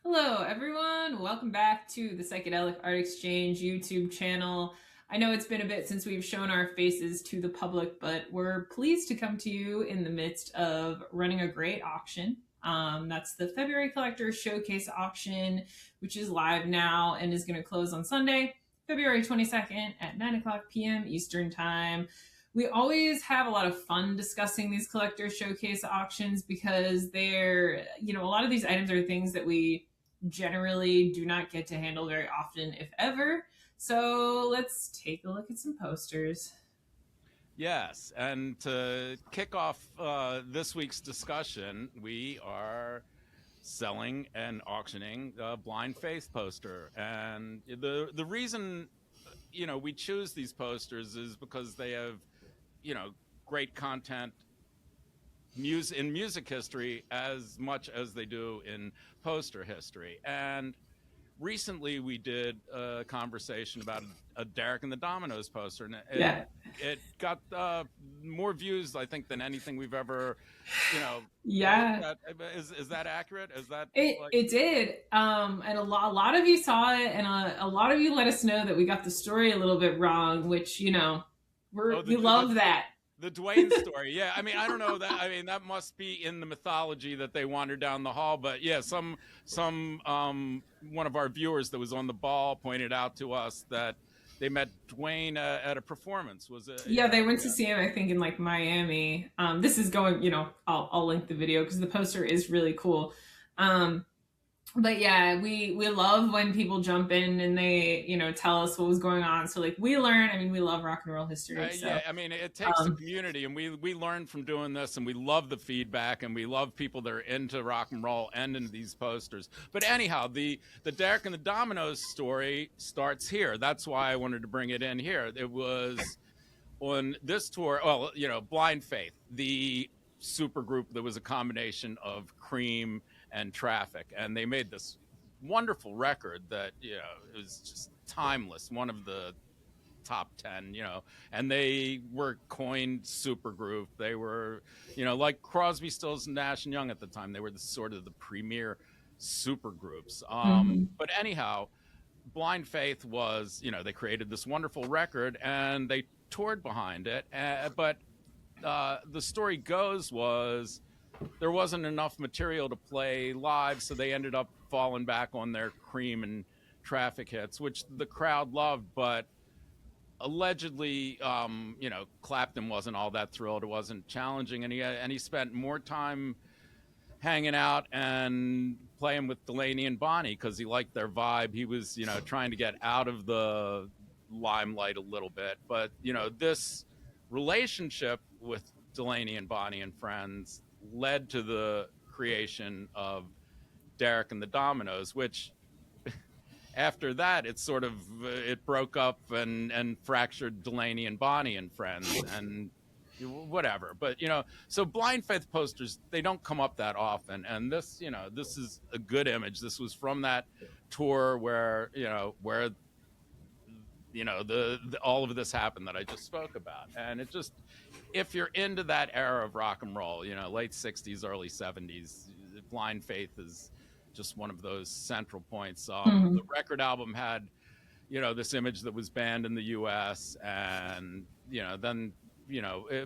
Hello, everyone. Welcome back to the Psychedelic Art Exchange YouTube channel. I know it's been a bit since we've shown our faces to the public, but we're pleased to come to you in the midst of running a great auction. That's the February Collector Showcase auction, which is live now and is going to close on Sunday, February 22nd at 9 o'clock p.m. Eastern Time. We always have a lot of fun discussing these collector showcase auctions because a lot of these items are things that we generally do not get to handle very often, if ever. So let's take a look at some posters. Yes, and to kick off this week's discussion, we are selling and auctioning a Blind Faith poster. And the reason we choose these posters is because they have great content in music history as much as they do in poster history. And recently we did a conversation about a Derek and the Dominoes poster, and it got more views, I think, than anything we've ever, Yeah. Is that accurate? Is that it did, and a lot of you saw it, and a lot of you let us know that we got the story a little bit wrong, which we love that. The Dwayne story. Yeah. I mean, I don't know that. I mean, that must be in the mythology that they wander down the hall. But yeah, some one of our viewers that was on the ball pointed out to us that they met Dwayne at a performance. Was it? Yeah, they went to see him, I think, in like Miami. This is going, I'll link the video because the poster is really cool. But yeah, we love when people jump in and they tell us what was going on. So like we learn. I mean, we love rock and roll history. So. Yeah, I mean, it takes a community, and we learn from doing this, and we love the feedback, and we love people that are into rock and roll and into these posters. But anyhow, the Derek and the Dominoes story starts here. That's why I wanted to bring it in here. It was on this tour. Well, Blind Faith, the super group that was a combination of Cream and Traffic, and they made this wonderful record that it was just timeless, one of the top 10, and they were coined supergroup. They were like Crosby, Stills, and Nash and Young at the time. They were the sort of the premier supergroups. But anyhow, Blind Faith was, they created this wonderful record and they toured behind it, but the story goes was there wasn't enough material to play live, so they ended up falling back on their Cream and Traffic hits, which the crowd loved. But allegedly, Clapton wasn't all that thrilled. It wasn't challenging, and he spent more time hanging out and playing with Delaney and Bonnie because he liked their vibe. He was, trying to get out of the limelight a little bit. But this relationship with Delaney and Bonnie and Friends led to the creation of Derek and the Dominoes, which after that it broke up and fractured Delaney and Bonnie and Friends and whatever. But so Blind Faith posters, they don't come up that often, and this is a good image. This was from that tour where all of this happened that I just spoke about. And it just, if you're into that era of rock and roll, late 60s, early 70s, Blind Faith is just one of those central points. The record album had, this image that was banned in the US, and, then,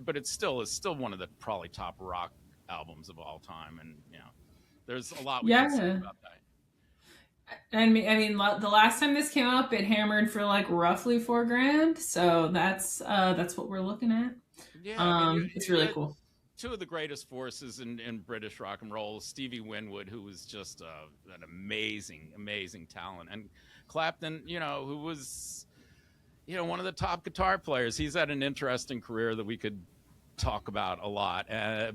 but it still is one of the probably top rock albums of all time. And, there's a lot we can say about that. And I mean, the last time this came up, it hammered for like roughly $4,000. So that's what we're looking at. Yeah, it's really cool. Two of the greatest forces in British rock and roll, Stevie Winwood, who was just an amazing talent, and Clapton, who was, one of the top guitar players. He's had an interesting career that we could talk about a lot.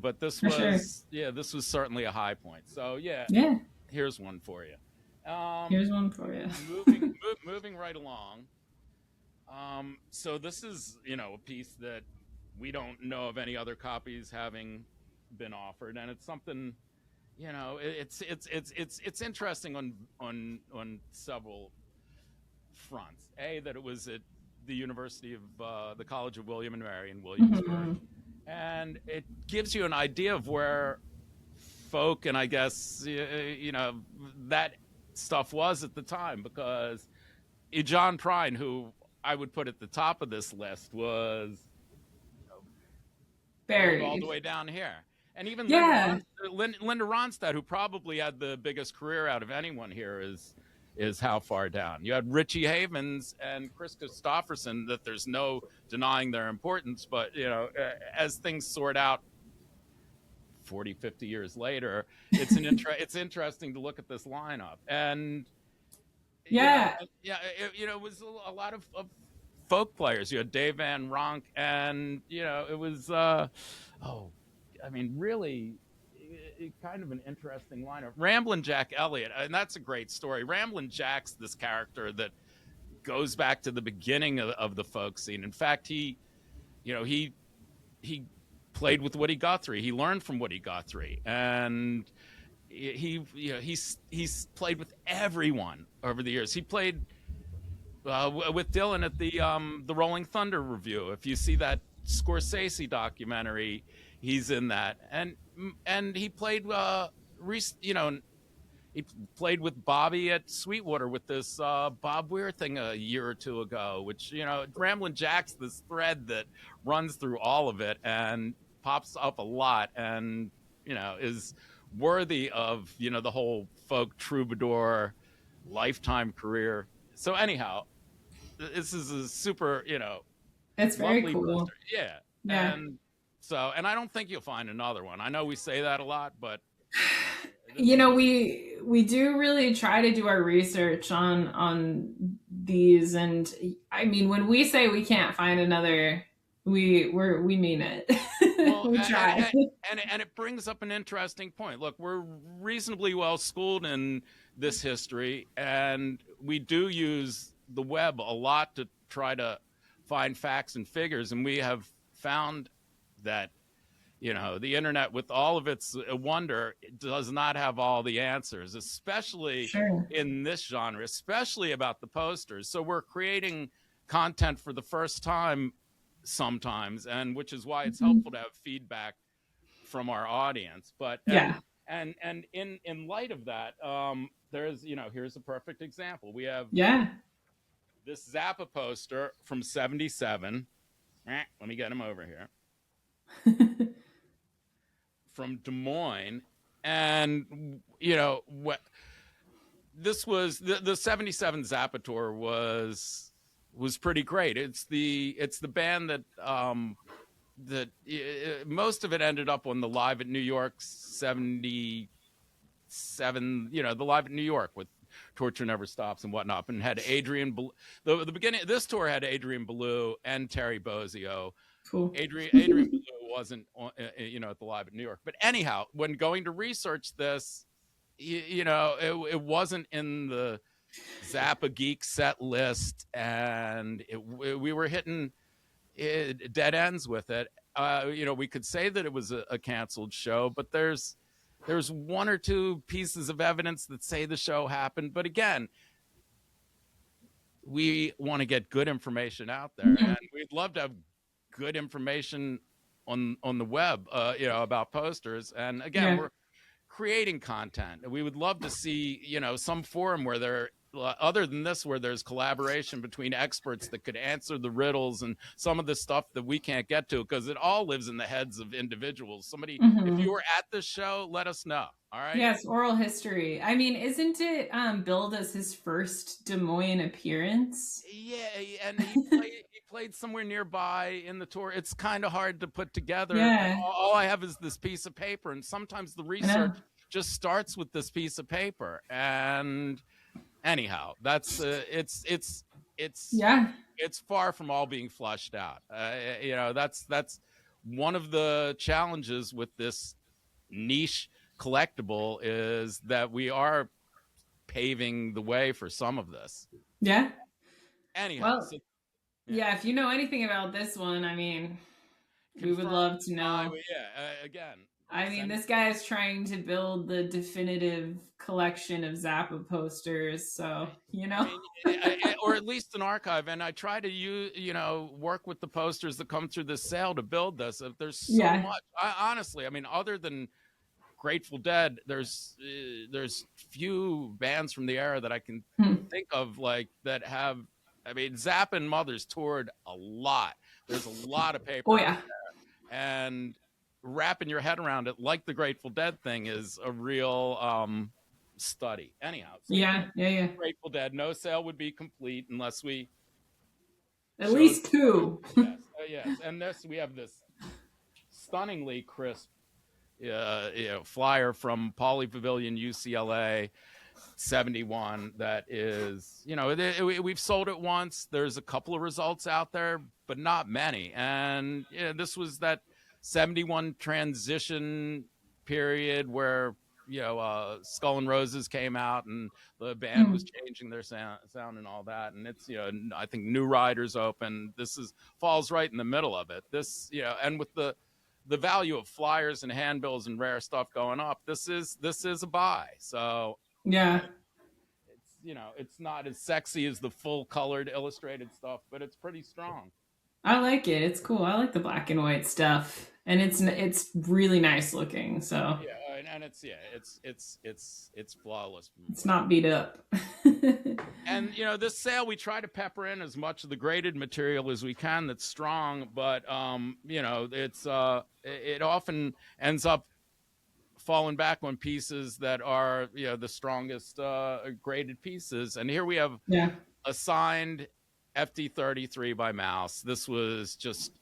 But this was, this was certainly a high point. So here's one for you. Moving right along. So this is, a piece that we don't know of any other copies having been offered, and it's something, it's interesting on several fronts. That it was at the University of the College of William and Mary in Williamsburg, and it gives you an idea of where folk, and I guess that stuff was at the time, because John Prine, who I would put at the top of this list, was buried all the Buried. way down here. And even Yeah. Linda Ronstadt, who probably had the biggest career out of anyone here, is how far down. You had Richie Havens and Chris Christopherson, that there's no denying their importance, but as things sort out 40, 50 years later, it's interesting to look at this lineup. And Yeah. it was a lot of folk players. You had Dave Van Ronk, and it was really kind of an interesting lineup. Ramblin' Jack Elliott, and that's a great story. Ramblin' Jack's this character that goes back to the beginning of the folk scene. In fact, he played with Woody Guthrie. He learned from Woody Guthrie, and he's played with everyone over the years. He played with Dylan at the Rolling Thunder review. If you see that Scorsese documentary, he's in that, and he played he played with Bobby at Sweetwater with this Bob Weir thing a year or two ago, which Ramblin' Jack's this thread that runs through all of it and pops up a lot, and is worthy of the whole folk troubadour lifetime career. So anyhow, this is a super It's very cool. poster. Yeah. And I don't think you'll find another one. I know we say that a lot, but we do really try to do our research on these, and I mean, when we say we can't find another, we mean it. Well, we try. And it brings up an interesting point. Look, we're reasonably well schooled in this history, and we do use the web a lot to try to find facts and figures, and we have found that the internet, with all of its wonder, does not have all the answers, especially in this genre, especially about the posters. So we're creating content for the first time sometimes, and which is why it's helpful to have feedback from our audience. But and in light of that, there's here's a perfect example. We have this Zappa poster from '77. Let me get him over here. From Des Moines, and what this was, the '77 Zappa tour was pretty great. It's the band that most of it ended up on the Live at New York '77, the Live at New York with Torture Never Stops and whatnot, and had Adrian the beginning of this tour had Adrian Belew and Terry Bozzio. Cool. Adrian Belew wasn't at the Live at New York, but anyhow, when going to research this, it wasn't in the Zappa Geek set list, and we were hitting dead ends with it. We could say that it was a canceled show, but there's one or two pieces of evidence that say the show happened. But again, we want to get good information out there, and we'd love to have good information on the web, about posters. And again, we're creating content. We would love to see, some forum where there, other than this, where there's collaboration between experts that could answer the riddles and some of the stuff that we can't get to, because it all lives in the heads of individuals. Somebody, if you were at this show, let us know. All right. Yes, oral history. I mean, isn't it billed as his first Des Moines appearance? Yeah, and he played somewhere nearby in the tour. It's kind of hard to put together. Yeah. All I have is this piece of paper, and sometimes the research just starts with this piece of paper. And anyhow, that's it's far from all being flushed out. That's one of the challenges with this niche collectible, is that we are paving the way for some of this. Yeah. Anyhow, well, if you know anything about this one, I mean, we would love to know. Again, I mean, this guy is trying to build the definitive collection of Zappa posters, so or at least an archive. And I try to work with the posters that come through the sale to build this. If there's so much, honestly, I mean, other than Grateful Dead, there's few bands from the era that I can think of like that have. I mean, Zappa and Mothers toured a lot. There's a lot of Oh paper out yeah. there, and wrapping your head around it, like the Grateful Dead thing, is a real study. Anyhow, so Yeah, yeah, yeah. Grateful Dead, no sale would be complete unless we At showed. least two. Yes, yes, and this we have this stunningly crisp flyer from Pauley Pavilion, UCLA, 71. That is, we've sold it once. There's a couple of results out there, but not many. And this was that 71 transition period where Skull and Roses came out and the band was changing their sound and all that. And it's I think New Riders open. This falls right in the middle of it. This and with the value of flyers and handbills and rare stuff going up, this is a buy. So Yeah. it's not as sexy as the full colored illustrated stuff, but it's pretty strong. I like it. It's cool. I like the black and white stuff, and it's really nice looking. So yeah, and it's flawless. It's not beat up. And this sale, we try to pepper in as much of the graded material as we can that's strong, but it's it often ends up falling back on pieces that are the strongest graded pieces. And here we have a signed FD33 by Mouse. This was just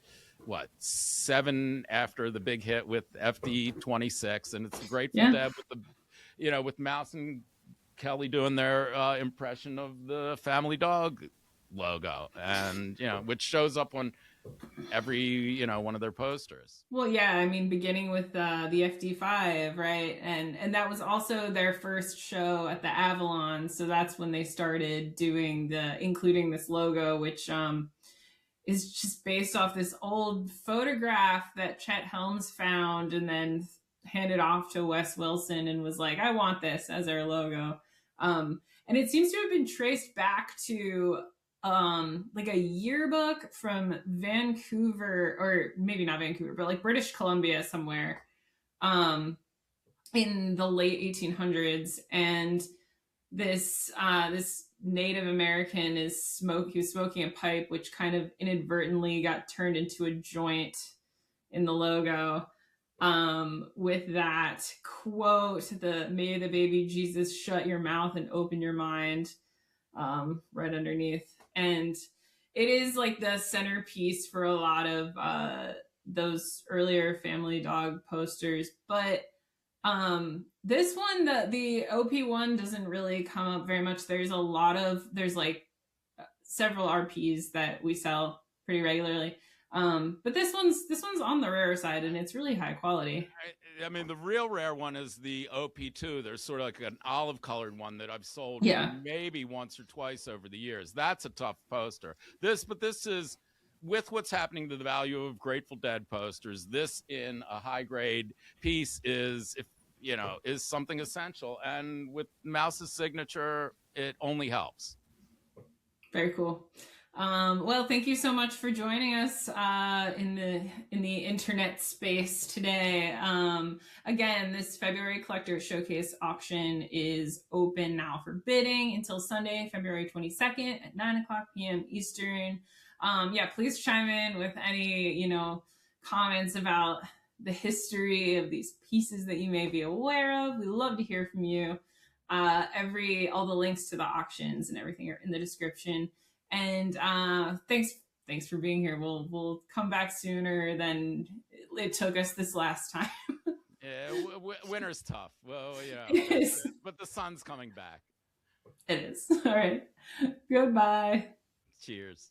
7 after the big hit with FD26, and it's the Grateful Dead with the with Mouse and Kelly doing their impression of the Family Dog logo, and which shows up on every one of their posters. Well, yeah, I mean, beginning with the FD5, right, and that was also their first show at the Avalon, so that's when they started including this logo, which is just based off this old photograph that Chet Helms found and then handed off to Wes Wilson and was like, I want this as our logo. And it seems to have been traced back to like a yearbook from Vancouver, or maybe not Vancouver, but like British Columbia somewhere in the late 1800s. And this Native American he was smoking a pipe, which kind of inadvertently got turned into a joint in the logo. With that quote, "May the baby Jesus shut your mouth and open your mind," right underneath. And it is like the centerpiece for a lot of those earlier Family Dog posters. But this one, the OP one, doesn't really come up very much. There's like several RPs that we sell pretty regularly. But this one's on the rare side, and it's really high quality. I mean, the real rare one is the OP2. There's sort of like an olive colored one that I've sold maybe once or twice over the years. That's a tough poster. But this is, with what's happening to the value of Grateful Dead posters, this in a high grade piece is something essential. And with Mouse's signature, it only helps. Very cool. Well, thank you so much for joining us in the internet space today. Again, this February Collector Showcase auction is open now for bidding until Sunday, February 22nd at 9:00 p.m. Eastern. Please chime in with any comments about the history of these pieces that you may be aware of. We love to hear from you. All the links to the auctions and everything are in the description. And thanks for being here. We'll come back sooner than it took us this last time. Yeah, winter's tough. Well, it is. But the sun's coming back. It is. All right. Goodbye. Cheers.